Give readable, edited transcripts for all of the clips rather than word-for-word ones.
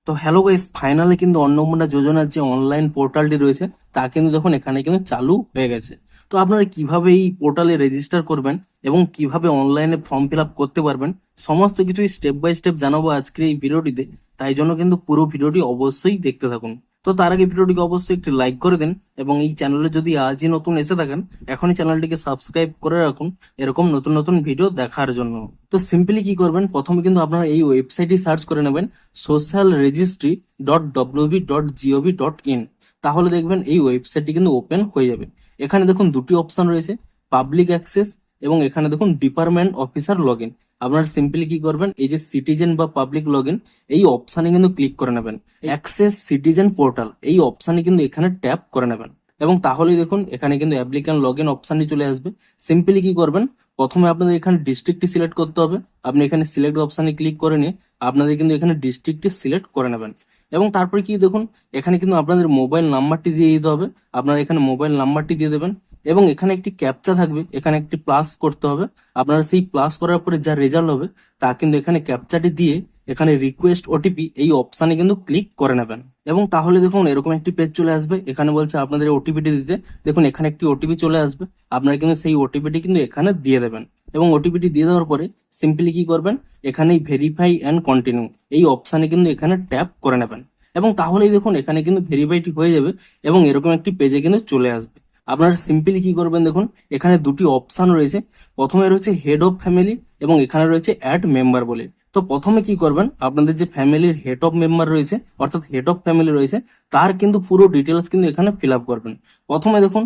তো hello guys, finally কিন্তু অন্নপূর্ণা যোজনার যে অনলাইন পোর্টালটি রয়েছে তা কিন্তু দেখুন এখানে কিন্তু চালু হয়ে গেছে। তো আপনারা কিভাবে এই পোর্টালে রেজিস্টার করবেন এবং কিভাবে অনলাইনে ফর্ম ফিল আপ করতে পারবেন সমস্ত কিছু স্টেপ বাই স্টেপ জানাবো আজকের এই ভিডিওটিতে। তাই জন্য কিন্তু পুরো ভিডিওটি অবশ্যই দেখতে থাকুন। তো তার আগে ভিডিওটিকে অবশ্যই একটি লাইক করে দিন এবং এই চ্যানেলে যদি আজই নতুন এসে থাকেন এখনই চ্যানেলটিকে সাবস্ক্রাইব করে রাখুন এরকম নতুন নতুন ভিডিও দেখার জন্য। তো সিম্পলি কি করবেন, প্রথমে কিন্তু আপনারা এই ওয়েবসাইটটি সার্চ করে নেবেন socialregistry.wb.gov.in। তাহলে দেখবেন এই ওয়েবসাইটটি কিন্তু ওপেন হয়ে যাবে। এখানে দেখুন দুটি অপশন রয়েছে, পাবলিক অ্যাক্সেস এবং এখানে দেখুন ডিপার্টমেন্ট অফিসার লগ ইন। আপনারা সিম্পলি কি করবেন, এই যে সিটিজেন বা পাবলিক লগ ইন এই অপশানে কিন্তু ক্লিক করে নেবেন। অ্যাক্সেস সিটিজেন পোর্টাল এই অপশানে কিন্তু এখানে ট্যাপ করে নেবেন এবং তাহলেই দেখুন এখানে কিন্তু অ্যাপ্লিক্যান্ট লগ ইন অপশানটি চলে আসবে। সিম্পলি কি করবেন, প্রথমে আপনাদের এখানে ডিস্ট্রিক্টটি সিলেক্ট করতে হবে। আপনি এখানে সিলেক্ট অপশানে ক্লিক করে নিয়ে আপনাদের কিন্তু এখানে ডিস্ট্রিক্টটি সিলেক্ট করে নেবেন এবং তারপরে কি দেখুন এখানে কিন্তু আপনাদের মোবাইল নাম্বারটি দিয়ে দিতে হবে। আপনারা এখানে মোবাইল নাম্বারটি দিয়ে দেবেন এবং এখানে একটি ক্যাপচা থাকবে, এখানে একটি প্লাস করতে হবে। আপনারা সেই প্লাস করার পরে যা রেজাল্ট হবে তা কিন্তু এখানে ক্যাপচাটি দিয়ে এখানে রিকোয়েস্ট ওটিপি এই অপশানে কিন্তু ক্লিক করে নেবেন এবং তাহলে দেখুন এরকম একটি পেজ চলে আসবে। এখানে বলছে আপনাদের ওটিপিটি দিতে, দেখুন এখানে একটি ওটিপি চলে আসবে। আপনারা কিন্তু সেই ওটিপিটি কিন্তু এখানে দিয়ে দেবেন এবং ওটিপিটি দিয়ে দেওয়ার পরে সিম্পলি কি করবেন, এখানেই ভেরিফাই অ্যান্ড কন্টিনিউ এই অপশানে কিন্তু এখানে ট্যাপ করে নেবেন এবং তাহলেই দেখুন এখানে কিন্তু ভেরিফাইটি হয়ে যাবে এবং এরকম একটি পেজে কিন্তু চলে আসবে। আপনারা সিম্পলি কি করবেন, দেখুন এখানে দুটি অপশান রয়েছে। প্রথমে রয়েছে হেড অফ ফ্যামিলি এবং এখানে রয়েছে অ্যাড মেম্বার বলে। তো প্রথমে কি করবেন, আপনাদের যে ফ্যামিলির হেড অফ মেম্বার রয়েছে অর্থাৎ হেড অফ ফ্যামিলি রয়েছে তার কিন্তু পুরো ডিটেলস কিন্তু এখানে ফিল আপ করবেন। প্রথমে দেখুন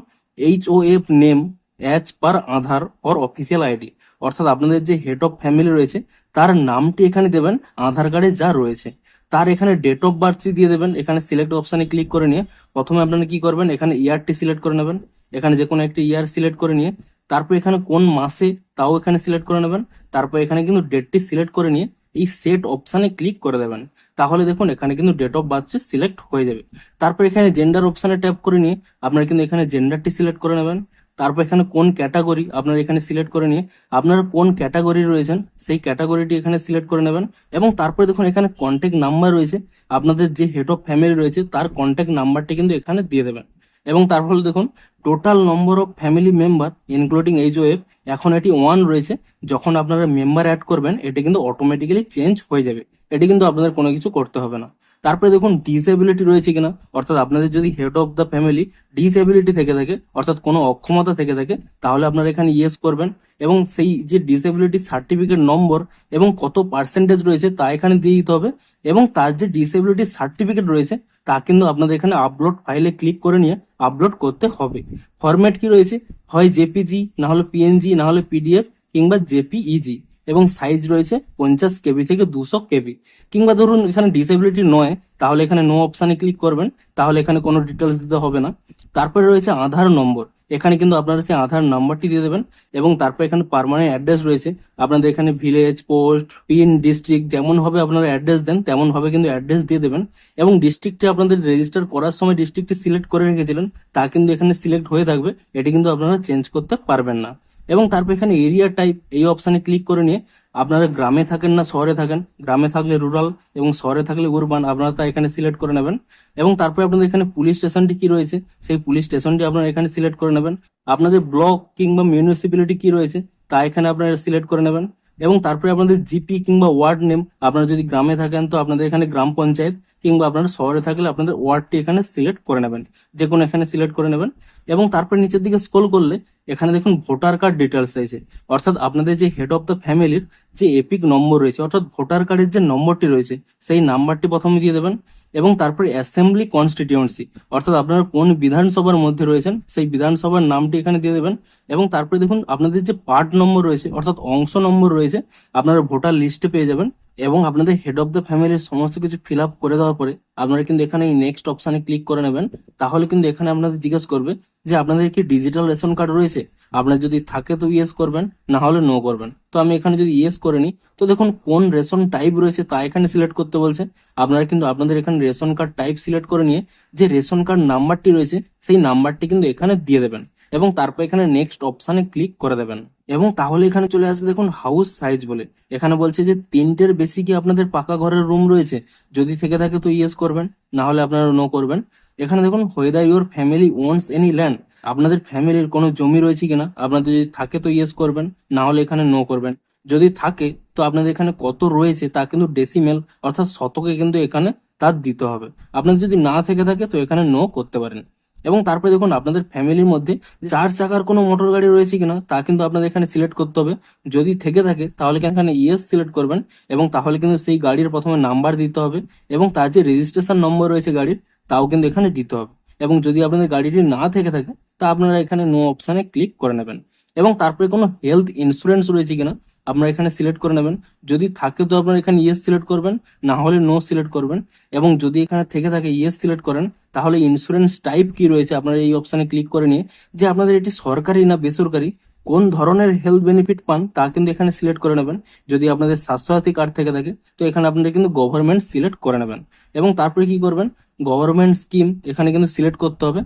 HOF name as per Aadhaar or official ID, অর্থাৎ আপনাদের যে হেড অফ ফ্যামিলি রয়েছে তার নামটি এখানে দেবেন আধার কার্ডে যা রয়েছে। তার এখানে ডেট অফ বার্থটি দিয়ে দেবেন। এখানে সিলেক্ট অপশানে ক্লিক করে নিয়ে প্রথমে আপনারা কি করবেন, এখানে ইয়ারটি সিলেক্ট করে নেবেন। এখানে যে কোনো একটি ইয়ার সিলেক্ট করে নিয়ে তারপর এখানে কোন মাসে তাও এখানে সিলেক্ট করে নেবেন। তারপর এখানে কিন্তু ডেটটি সিলেক্ট করে নিয়ে এই সেট অপশানে ক্লিক করে দেবেন। তাহলে দেখুন এখানে কিন্তু ডেট অফ বার্থটি সিলেক্ট হয়ে যাবে। তারপর এখানে জেন্ডার অপশানে ট্যাপ করে নিয়ে আপনারা কিন্তু এখানে জেন্ডারটি সিলেক্ট করে নেবেন। তারপর এখানে কোন ক্যাটাগরি আপনারা এখানে সিলেক্ট করে নিয়ে আপনারা কোন ক্যাটাগরি রয়েছেন সেই ক্যাটাগরিটি এখানে সিলেক্ট করে নেবেন এবং তারপরে দেখুন এখানে কন্ট্যাক্ট নাম্বার রয়েছে, আপনাদের যে হেড অফ ফ্যামিলি রয়েছে তার কন্ট্যাক্ট নাম্বারটি কিন্তু এখানে দিয়ে দেবেন এবং তারপর দেখুন total number of family member including HOF এখন এটি 1 রয়েছে। যখন আপনারা মেম্বার অ্যাড করবেন এটি কিন্তু অটোমেটিক্যালি চেঞ্জ হয়ে যাবে, এটি কিন্তু আপনাদের কোনো কিছু করতে হবে না। তারপরে দেখুন ডিসএবিলিটি রয়েছে কিনা, অর্থাৎ আপনাদের যদি head of the family disability থেকে থাকে অর্থাৎ কোনো অক্ষমতা থেকে থাকে তাহলে আপনারা এখানে ইয়েস করবেন এবং সেই যে ডিসএবিলিটি সার্টিফিকেট নম্বর এবং কত পার্সেন্টেজ রয়েছে তা এখানে দিয়ে দিতে হবে এবং তার যে ডিসএবিলিটি সার্টিফিকেট রয়েছে তা কিন্তু আপনাদের এখানে আপলোড ফাইলে ক্লিক করে নিয়ে আপলোড করতে হবে। ফরম্যাট কি রয়েছে, হয় জেপিজি, না হলে পিএনজি, না হলে PDF কিংবা জেপিইজি এবং সাইজ রয়েছে 50 KB থেকে 200 KB। কিংবা ধরুন এখানে ডিসেবিলিটি নয় তাহলে এখানে নো অপশানে ক্লিক করবেন, তাহলে এখানে কোনো ডিটেলস দিতে হবে না। তারপরে রয়েছে আধার নম্বর, এখানে কিন্তু আপনারা সেই আধার নাম্বারটি দিয়ে দেবেন এবং তারপর এখানে পার্মানেন্ট অ্যাড্রেস রয়েছে। আপনাদের এখানে ভিলেজ, পোস্ট, পিন, ডিস্ট্রিক্ট যেমন হবে আপনারা অ্যাড্রেস দেন তেমন হবে কিন্তু অ্যাড্রেস দিয়ে দেবেন এবং ডিস্ট্রিক্টে আপনাদের রেজিস্টার করার সময় ডিস্ট্রিক্টটি সিলেক্ট করে রেখেছিলেন তা কিন্তু এখানে সিলেক্ট হয়ে থাকবে, এটি কিন্তু আপনারা চেঞ্জ করতে পারবেন না। এবং তারপর এখানে এরিয়া টাইপ এই অপশানে ক্লিক করে নিয়ে আপনারা গ্রামে থাকেন না শহরে থাকেন, গ্রামে থাকলে রুরাল এবং শহরে থাকলে উরবান আপনারা তা এখানে সিলেক্ট করে নেবেন এবং তারপরে আপনাদের এখানে পুলিশ স্টেশনটি কি রয়েছে সেই পুলিশ স্টেশনটি আপনারা এখানে সিলেক্ট করে নেবেন। আপনাদের ব্লক কিংবা মিউনিসিপ্যালিটি কি রয়েছে তা এখানে আপনারা সিলেক্ট করে নেবেন এবং তারপরে আপনাদের জিপি কিংবা ওয়ার্ড নেম, আপনারা যদি গ্রামে থাকেন তো আপনাদের এখানে গ্রাম পঞ্চায়েত কিংবা আপনারা শহরে থাকলে আপনাদের ওয়ার্ডটি এখানে সিলেক্ট করে নেবেন, যে কোনো এখানে সিলেক্ট করে নেবেন এবং তারপর নিচের দিকে স্ক্রল করলে এখানে দেখুন ভোটার কার্ড ডিটেলস রয়েছে, অর্থাৎ আপনাদের যে হেড অফ দ্য ফ্যামিলির যে এপিক নম্বর রয়েছে অর্থাৎ ভোটার কার্ডের যে নম্বরটি রয়েছে সেই নাম্বারটি প্রথমে দিয়ে দেবেন এবং তারপরে অ্যাসেম্বলি কনস্টিটিউয়েন্সি অর্থাৎ আপনারা কোন বিধানসভার মধ্যে রয়েছেন সেই বিধানসভার নামটি এখানে দিয়ে দেবেন এবং তারপরে দেখুন আপনাদের যে পার্ট নম্বর রয়েছে অর্থাৎ অংশ নম্বর রয়েছে আপনারা ভোটার লিস্টে পেয়ে যাবেন এবং আপনাদের হেড অফ দ্য ফ্যামিলির সমস্ত কিছু ফিল আপ করে দেওয়ার পরে আপনারা কিন্তু এখানে এই নেক্সট অপশানে ক্লিক করে নেবেন। তাহলে কিন্তু এখানে আপনাদের জিজ্ঞেস করবে যে আপনাদের কি ডিজিটাল রেশন কার্ড রয়েছে, আপনার যদি থাকে তো ইয়েস করবেন, না হলে নো করবেন। তো আমি এখানে যদি ইয়েস করে নিই তো দেখুন কোন রেশন টাইপ রয়েছে তা এখানে সিলেক্ট করতে বলছে। আপনারা কিন্তু আপনাদের এখানে রেশন কার্ড টাইপ সিলেক্ট করে নিয়ে যে রেশন কার্ড নাম্বারটি রয়েছে সেই নাম্বারটি কিন্তু এখানে দিয়ে দেবেন এবং তারপর এখানে নেক্সট অপশানে ক্লিক করে দেবেন। এবং তাহলে এখানে চলে আসবে দেখুন হাউস সাইজ বলে। এখানে বলছে যে 3টের বেশি কি আপনাদের পাকা ঘরের রুম রয়েছে, যদি থেকে থাকে তো ইয়েস করবেন, না হলে আপনারা নো করবেন। এখানে দেখুন whether your family ওনস any land, আপনাদের ফ্যামিলির কোনো জমি রয়েছে কিনা, আপনাদের যদি থাকে তো ইয়েস করবেন, না হলে এখানে নো করবেন। যদি থাকে তো আপনাদের এখানে কত রয়েছে তা কিন্তু ডেসিমেল অর্থাৎ শতকে কিন্তু এখানে তার দিতে হবে। আপনাদের যদি না থেকে থাকে তো এখানে নো করতে পারেন। এবং তারপরে দেখুন আপনাদের ফ্যামিলির মধ্যে 4 চাকার কোনো মোটর গাড়ি রয়েছে কিনা তা কিন্তু আপনাদের এখানে সিলেক্ট করতে হবে। যদি থেকে থাকে তাহলে এখানে ইয়েস সিলেক্ট করবেন, এবং তাহলে কিন্তু সেই গাড়ির প্রথমে নাম্বার দিতে হবে এবং তার যে রেজিস্ট্রেশন নম্বর রয়েছে গাড়ির তাও কিন্তু এখানে দিতে হবে। এবং যদি আপনাদের গাড়িটি না থেকে থাকে তা আপনারা এখানে নো অপশানে ক্লিক করে নেবেন। এবং তারপরে কোনো হেলথ ইন্স্যুরেন্স রয়েছে কিনা আপনারা এখানে সিলেক্ট করে নেবেন। যদি থাকে তো আপনারা এখানে ইয়েস সিলেক্ট করবেন, না হলে নো সিলেক্ট করবেন। এবং যদি এখানে থেকে থাকে ইয়েস সিলেক্ট করেন, তাহলে ইন্স্যুরেন্স টাইপ কি রয়েছে আপনারা এই অপশানে ক্লিক করে নিয়ে যে আপনাদের এটি সরকারি না বেসরকারি, কোন ধরনের হেলথ বেনিফিট পান তা কিন্তু এখানে সিলেক্ট করে নেবেন। যদি আপনাদের স্বাস্থ্যসাথী কার্ড থেকে থাকে তো এখানে আপনাদের কিন্তু গভর্নমেন্ট সিলেক্ট করে নেবেন। এবং তারপরে কি করবেন, গভর্নমেন্ট স্কিম এখানে কিন্তু সিলেক্ট করতে হবে।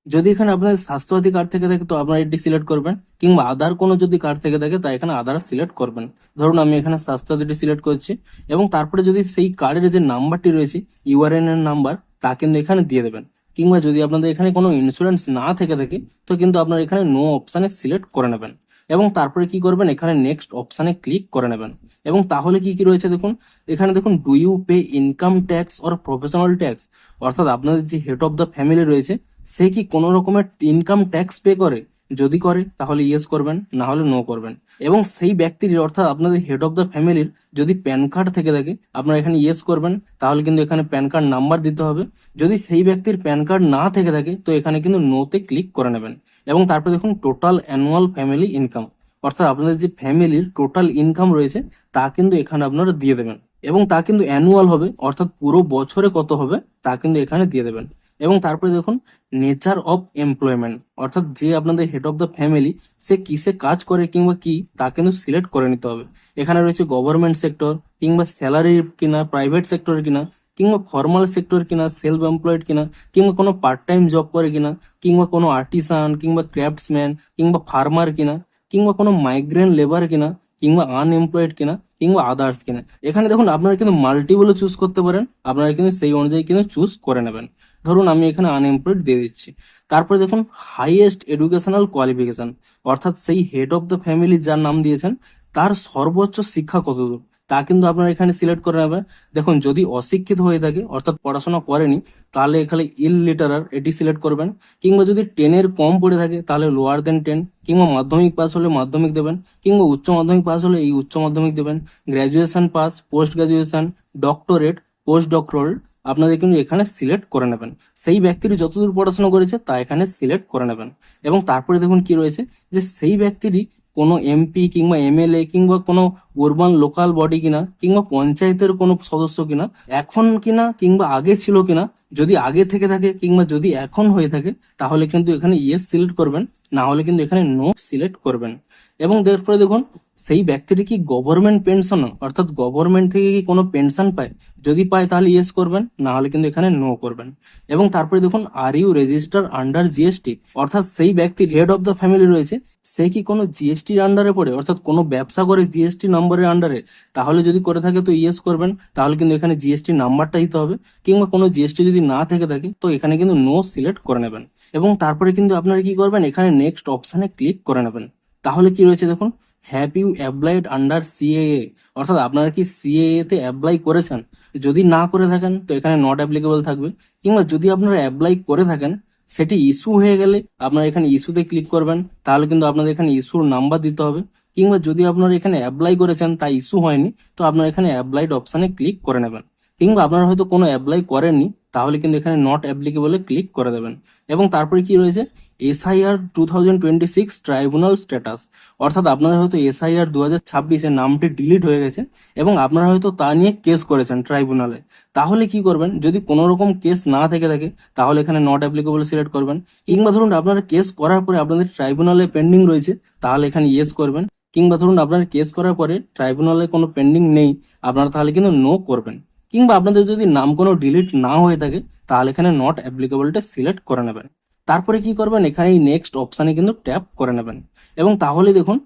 যদি এখানে আপনাদের স্বাস্থ্যসাথী কার্ড থেকে থাকে তো আপনারা এটি সিলেক্ট করবেন, কিংবা আদার কোনো যদি কার্ড থেকে থাকে তা এখানে আদার সিলেক্ট করবেন। ধরুন আমি এখানে স্বাস্থ্যসাথীটি সিলেক্ট করছি, এবং তারপরে যদি সেই কার্ডের যে নাম্বারটি রয়েছে ইউআরএন এর নাম্বার তা কিন্তু এখানে দিয়ে দেবেন। কিংবা যদি আপনাদের এখানে কোনো ইন্স্যুরেন্স না থেকে থাকে তো কিন্তু আপনারা এখানে নো অপশানে সিলেক্ট করে নেবেন। এবং তারপরে কি করবেন, এখানে নেক্সট অপশানে ক্লিক করে নেবেন। এবং তাহলে কি কি রয়েছে দেখুন, এখানে দেখুন do you pay income tax or professional tax, অর্থাৎ আপনাদের যে হেড অফ দ্য ফ্যামিলি রয়েছে সে কি কোনো রকমের ইনকাম ট্যাক্স পে করে, যদি করে তাহলে ইয়েস করবেন, না হলে নো করবেন। এবং সেই ব্যক্তির অর্থাৎ আপনাদের হেড অফ দ্য ফ্যামিলির যদি প্যান কার্ড থেকে থাকে আপনারা এখানে ইয়েস করবেন, তাহলে কিন্তু এখানে প্যান কার্ড নাম্বার দিতে হবে। যদি সেই ব্যক্তির প্যান কার্ড না থেকে থাকে তো এখানে কিন্তু নোতে ক্লিক করে নেবেন। এবং তারপরে দেখুন টোটাল অ্যানুয়াল ফ্যামিলি ইনকাম, অর্থাৎ আপনাদের যে ফ্যামিলির টোটাল ইনকাম রয়েছে তা কিন্তু এখানে আপনারা দিয়ে দেবেন। এবং তা কিন্তু অ্যানুয়াল হবে, অর্থাৎ পুরো বছরে কত হবে তা কিন্তু এখানে দিয়ে দেবেন। এবং তারপরে দেখুন নেচার অফ এমপ্লয়মেন্ট, অর্থাৎ যে আপনাদের হেড অফ দ্য ফ্যামিলি সে কিসে কাজ করে কিংবা কি তা কিন্তু সিলেক্ট করে নিতে হবে। এখানে রয়েছে গভর্নমেন্ট সেক্টর, কিংবা স্যালারি কিনা, প্রাইভেট সেক্টর কিনা, কিংবা ফর্মাল সেক্টর কিনা, সেলফ এমপ্লয়েড কিনা, কিংবা কোনো পার্ট টাইম জব করে কিনা, কিংবা কোনো আর্টিসান কিংবা ক্রাফটসম্যান কিংবা ফার্মার কিনা, কিংবা কোনো মাইগ্রেন্ট লেবার কিনা, কিংবা আনএমপ্লয়েড কিনা, কিংবা আদার্স কিনা। এখানে দেখুন আপনারা কিন্তু মাল্টিপলও চুজ করতে পারেন, আপনারা কিন্তু সেই অনুযায়ী কিন্তু চুজ করে নেবেন। ধরুন আমি এখানে আনএমপ্লয়েড দিয়ে দিচ্ছি। তারপরে দেখুন হাইয়েস্ট এডুকেশনাল কোয়ালিফিকেশন, অর্থাৎ সেই হেড অফ দ্য ফ্যামিলি যার নাম দিয়েছেন তার সর্বোচ্চ শিক্ষা কতদূর তা কিন্তু আপনারা এখানে সিলেক্ট করে নেবেন। দেখুন যদি অশিক্ষিত হয়ে থাকে অর্থাৎ পড়াশোনা করেনি তাহলে এখানে ইললিটারার এটি সিলেক্ট করবেন। কিংবা যদি 10-এর কম পড়ে থাকে তাহলে লোয়ার দেন 10, কিংবা মাধ্যমিক পাস হলে মাধ্যমিক দেবেন, কিংবা উচ্চ মাধ্যমিক পাস হলে এই উচ্চ মাধ্যমিক দেবেন, graduation pass, post graduation, doctorate, post doctorate আপনাদের কিন্তু এখানে সিলেক্ট করে নেবেন। সেই ব্যক্তির যতদূর পড়াশোনা করেছে তা এখানে সিলেক্ট করে নেবেন। এবং তারপরে দেখুন কি রয়েছে, যে সেই ব্যক্তিরই কোনো এমপি কিংবা এমএলএ কিংবা কোনো উরবান লোকাল বডি কিনা, কিংবা পঞ্চায়েতের কোনো সদস্য কিনা, এখন কিনা কিংবা আগে ছিল কিনা। যদি আগে থেকে থাকে কিংবা যদি এখন হয়ে থাকে তাহলে কিন্তু এখানে ইয়েস সিলেক্ট করবেন, না হলে কিন্তু এখানে নো সিলেক্ট করবেন। এবং তারপরে দেখুন সেই ব্যক্তিটি কি গভর্নমেন্ট পেনশন, অর্থাৎ গভর্নমেন্ট থেকে কি কোনো পেনশন পায়, যদি পায় তাহলে ইয়েস করবেন, না হলে কিন্তু এখানে নো করবেন। এবং তারপরে দেখুন are you register under GST, অর্থাৎ সেই ব্যক্তির হেড অফ দ্য ফ্যামিলি রয়েছে সে কি কোনো জিএসটির আন্ডারে পড়ে, অর্থাৎ কোনো ব্যবসা করে জিএসটি নম্বরের আন্ডারে, তাহলে যদি করে থাকে তো ইয়েস করবেন, তাহলে কিন্তু এখানে জিএসটি নাম্বারটা দিতে হবে। কিংবা কোনো জিএসটি যদি না থেকে থাকে তো এখানে কিন্তু নো সিলেক্ট করে নেবেন। এবং তারপরে কিন্তু আপনারা কি করবেন, এখানে নেক্সট অপশানে ক্লিক করে নেবেন। তাহলে কি রয়েছে দেখুন, have you applied under CAA, অর্থাৎ আপনারা কি সিএএ তে অ্যাপ্লাই করেছেন। যদি না করে থাকেন তো এখানে নট অ্যাপ্লিকেবল থাকবে। কিংবা যদি আপনারা অ্যাপ্লাই করে থাকেন সেটি ইস্যু হয়ে গেলে আপনারা এখানে ইস্যুতে ক্লিক করবেন, তাহলে কিন্তু আপনাদের এখানে ইস্যুর নাম্বার দিতে হবে। কিংবা যদি আপনারা এখানে অ্যাপ্লাই করেছেন তা ইস্যু হয়নি তো আপনারা এখানে অ্যাপ্লাইড অপশানে ক্লিক করে নেবেন। কিংবা আপনারা হয়তো কোনো অ্যাপ্লাই করেননি তাহলে কিন্তু এখানে নট অ্যাপ্লিকেবলে ক্লিক করে দেবেন। এবং তারপরে কি রয়েছে, এসআইআর 2026 ট্রাইব্যুনাল স্ট্যাটাস, অর্থাৎ আপনাদের হয়তো এসআইআর 2026-এর নামটি ডিলিট হয়ে গেছে এবং আপনারা হয়তো তা নিয়ে কেস করেছেন ট্রাইব্যুনালে। তাহলে কি করবেন, যদি কোনো রকম কেস না থেকে থাকে তাহলে এখানে নট অ্যাপ্লিকেবল সিলেক্ট করবেন। কিংবা ধরুন আপনারা কেস করার পরে আপনাদের ট্রাইব্যুনালে পেন্ডিং রয়েছে তাহলে এখানে ইয়েস করবেন। কিংবা ধরুন আপনার কেস করার পরে ট্রাইব্যুনালে কোনো পেন্ডিং নেই আপনারা তাহলে কিন্তু নো করবেন। কিংবা আপনাদের যদি নাম কোনো ডিলিট না হয়ে থাকে তাহলে এখানে নট অ্যাপ্লিকেবলটা সিলেক্ট করে নেবেন। তারপরে কি করবেন, এখানে এই নেক্সট অপশানে কিন্তু ট্যাপ করে নেবেন। এবং তাহলে দেখুন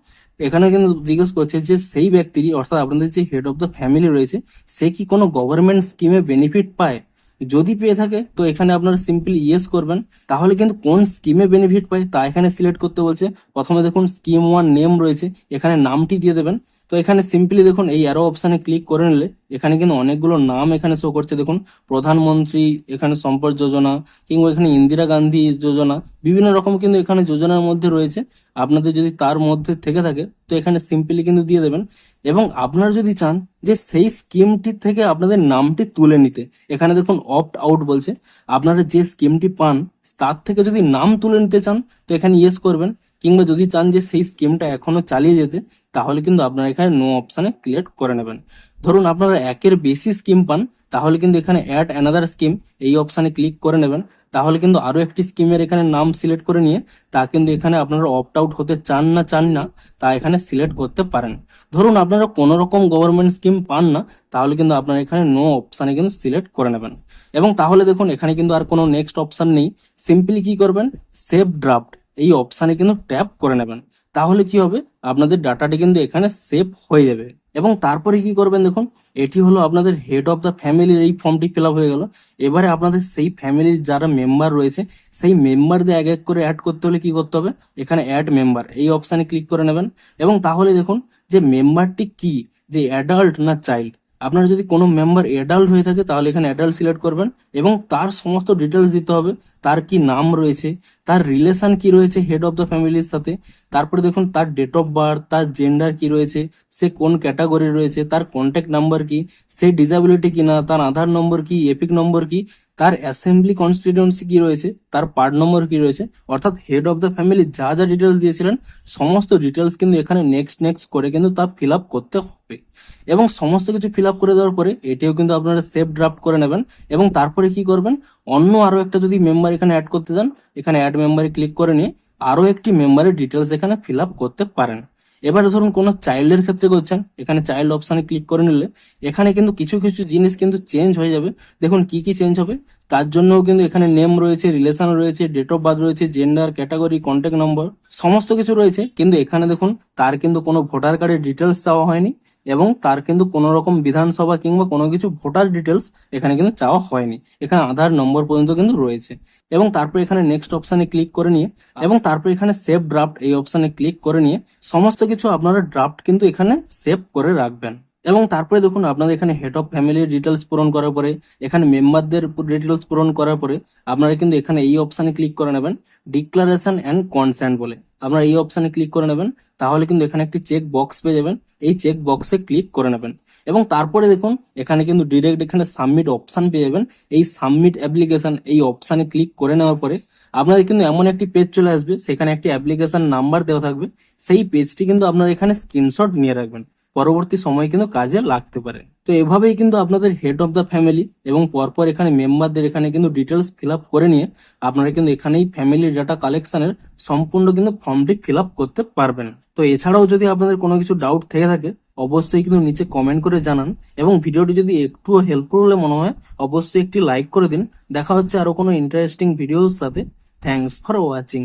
এখানে কিন্তু জিজ্ঞেস করছে যে সেই ব্যক্তিরই, অর্থাৎ আপনাদের যে হেড অফ দ্য ফ্যামিলি রয়েছে, সে কি কোনো গভর্নমেন্ট স্কিমে বেনিফিট পায়। যদি পেয়ে থাকে তো এখানে আপনারা সিম্পলি ইয়েস করবেন। তাহলে কিন্তু কোন স্কিমে বেনিফিট পায় তা এখানে সিলেক্ট করতে বলছে। প্রথমে দেখুন স্কিম 1 নেম রয়েছে, এখানে নামটি দিয়ে দেবেন। তো এখানে সিম্পলি দেখুন এই অ্যারো অপশানে ক্লিক করে নিলে এখানে কিন্তু অনেকগুলো নাম এখানে শো করছে। দেখুন প্রধানমন্ত্রী, এখানে সম্পদ যোজনা, কিংবা এখানে ইন্দিরা গান্ধী যোজনা, বিভিন্ন রকম কিন্তু এখানে যোজনার মধ্যে রয়েছে। আপনাদের যদি তার মধ্যে থেকে থাকে তো এখানে সিম্পলি কিন্তু দিয়ে দেবেন। এবং আপনারা যদি চান যে সেই স্কিমটি থেকে আপনাদের নামটি তুলে নিতে, এখানে দেখুন অপ্ট আউট বলছে। আপনারা যে স্কিমটি পান তার থেকে যদি নাম তুলে নিতে চান তো এখানে ইয়েস করবেন। কিংবা যদি চান যে সেই স্কিমটা এখনো চালিয়ে যেতে, তাহলে কিন্তু আপনারা এখানে নো অপশানে ক্লিক করে নেবেন। ধরুন আপনারা একের বেশি স্কিম পান, তাহলে কিন্তু এখানে অ্যাড অ্যানাদার স্কিম এই অপশানে ক্লিক করে নেবেন। তাহলে কিন্তু আরো একটি স্কিমের এখানে নাম সিলেক্ট করে নিয়ে তা কিন্তু এখানে আপনারা অপ্ট আউট হতে চান না তা এখানে সিলেক্ট করতে পারেন। ধরুন আপনারা কোনো রকম গভর্নমেন্ট স্কিম পান না, তাহলে কিন্তু আপনারা এখানে নো অপশানে কিন্তু সিলেক্ট করে নেবেন। এবং তাহলে দেখুন এখানে কিন্তু আর কোনো নেক্সট অপশান নেই। সিম্পলি কি করবেন, সেভ ড্রাফট এই অপশানে কিন্তু ট্যাপ করে নেবেন। তাহলে কি হবে, আপনাদের ডাটাটি কিন্তু এখানে সেভ হয়ে যাবে। এবং তারপরে কি করবেন, দেখুন এটি হলো আপনাদের হেড অফ দ্য ফ্যামিলির এই ফর্মটি ফিল আপ হয়ে গেল। এবারে আপনাদের সেই ফ্যামিলির যারা মেম্বার রয়েছে সেই মেম্বারদের এক এক করে অ্যাড করতে হলে কি করতে হবে, এখানে অ্যাড মেম্বার এই অপশানে ক্লিক করে নেবেন। এবং তাহলে দেখুন যে মেম্বারটি কি, যে অ্যাডাল্ট না চাইল্ড। আপনার যদি কোনো মেম্বার অ্যাডাল্ট হয়ে থাকে তাহলে এখানে অ্যাডাল্ট সিলেক্ট করবেন এবং তার সমস্ত ডিটেলস দিতে হবে। তার কি নাম রয়েছে, তার রিলেশন কি রয়েছে হেড অফ দ্য ফ্যামিলির সাথে, তারপরে দেখুন তার ডেট অফ বার্থ, তার জেন্ডার কি রয়েছে, সে কোন ক্যাটাগরি রয়েছে, তার কন্ট্যাক্ট নাম্বার কি, সে ডিসাবিলিটি কিনা, তার আধার নম্বর কি, এপিক নম্বর কি, তার অ্যাসেম্বলি কনস্টিটিউয়েন্সি কি রয়েছে, তার পার্ট নম্বর কি রয়েছে। অর্থাৎ হেড অফ দ্য ফ্যামিলি যা যা ডিটেলস দিয়েছিলেন সমস্ত ডিটেলস কিন্তু এখানে নেক্সট করে কিন্তু তা ফিল আপ করতে হবে। এবং সমস্ত কিছু ফিল আপ করে দেওয়ার পরে এটিও কিন্তু আপনারা সেভ ড্রাফট করে নেবেন। এবং তারপরে কি করবেন, অন্য আরো একটা যদি মেম্বার এখানে অ্যাড করতে চান, এখানে অ্যাড মেম্বারে ক্লিক করে নিয়ে আরো একটি মেম্বারের ডিটেলস এখানে ফিল আপ করতে পারেন। এবারে ধরুন কোনো চাইল্ডের ক্ষেত্রে করছেন, এখানে চাইল্ড অপশানে ক্লিক করে নিলে এখানে কিন্তু কিছু কিছু জিনিস কিন্তু চেঞ্জ হয়ে যাবে। দেখুন কি কি চেঞ্জ হবে, তার জন্যও কিন্তু এখানে নেম রয়েছে, রিলেশন রয়েছে, ডেট অফ বার্থ রয়েছে, জেন্ডার, ক্যাটাগরি, কন্ট্যাক্ট নম্বর, সমস্ত কিছু রয়েছে। কিন্তু এখানে দেখুন তার কিন্তু কোনো ভোটার কার্ডের ডিটেলস চাওয়া হয়নি এবং তার কিন্তু কোনো রকম বিধানসভা কিংবা কোনো কিছু ভোটার ডিটেলস এখানে কিন্তু চাওয়া হয়নি। এখানে আধার নম্বর পর্যন্ত কিন্তু রয়েছে। এবং তারপর এখানে নেক্সট অপশানে ক্লিক করে নিয়ে এবং তারপর এখানে সেভ ড্রাফট এই অপশানে ক্লিক করে নিয়ে সমস্ত কিছু আপনারা ড্রাফট কিন্তু এখানে সেভ করে রাখবেন। এবং তারপরে দেখুন আপনাদের এখানে হেড অফ ফ্যামিলির ডিটেলস পূরণ করার পরে, এখানে মেম্বারদের ডিটেলস পূরণ করার পরে আপনারা কিন্তু এখানে এই অপশানে ক্লিক করে নেবেন, ডিক্লারেশন অ্যান্ড কনসেন্ট বলে। আপনারা এই অপশানে ক্লিক করে নেবেন, তাহলে কিন্তু এখানে একটি চেক বক্স পেয়ে যাবেন। এই চেক বক্সে ক্লিক করে নেবেন এবং তারপরে দেখুন এখানে কিন্তু ডিরেক্ট এখানে সাবমিট অপশান পেয়ে যাবেন। এই সাবমিট অ্যাপ্লিকেশন এই অপশানে ক্লিক করে নেওয়ার পরে আপনাদের কিন্তু এমন একটি পেজ চলে আসবে, সেখানে একটি অ্যাপ্লিকেশন নাম্বার দেওয়া থাকবে। সেই পেজটি কিন্তু আপনারা এখানে স্ক্রিনশট নিয়ে রাখবেন, পরবর্তী সময় কিন্তু কাজে লাগতে পারে। তো এভাবেই কিন্তু আপনাদের হেড অফ দ্য ফ্যামিলি এবং পরপর এখানে মেম্বারদের এখানে কিন্তু ডিটেলস ফিল আপ করে নিয়ে আপনারা কিন্তু এখানেই ফ্যামিলি ডাটা কালেকশনের সম্পূর্ণ কিন্তু ফর্মটি ফিল আপ করতে পারবেন। তো এছাড়াও যদি আপনাদের কোনো কিছু ডাউট থেকে থাকে অবশ্যই কিন্তু নিচে কমেন্ট করে জানান এবং ভিডিওটি যদি একটুও হেল্পফুল বলে মনে হয় অবশ্যই একটি লাইক করে দিন। দেখা হচ্ছে আরো কোনো ইন্টারেস্টিং ভিডিওর সাথে। Thanks for watching.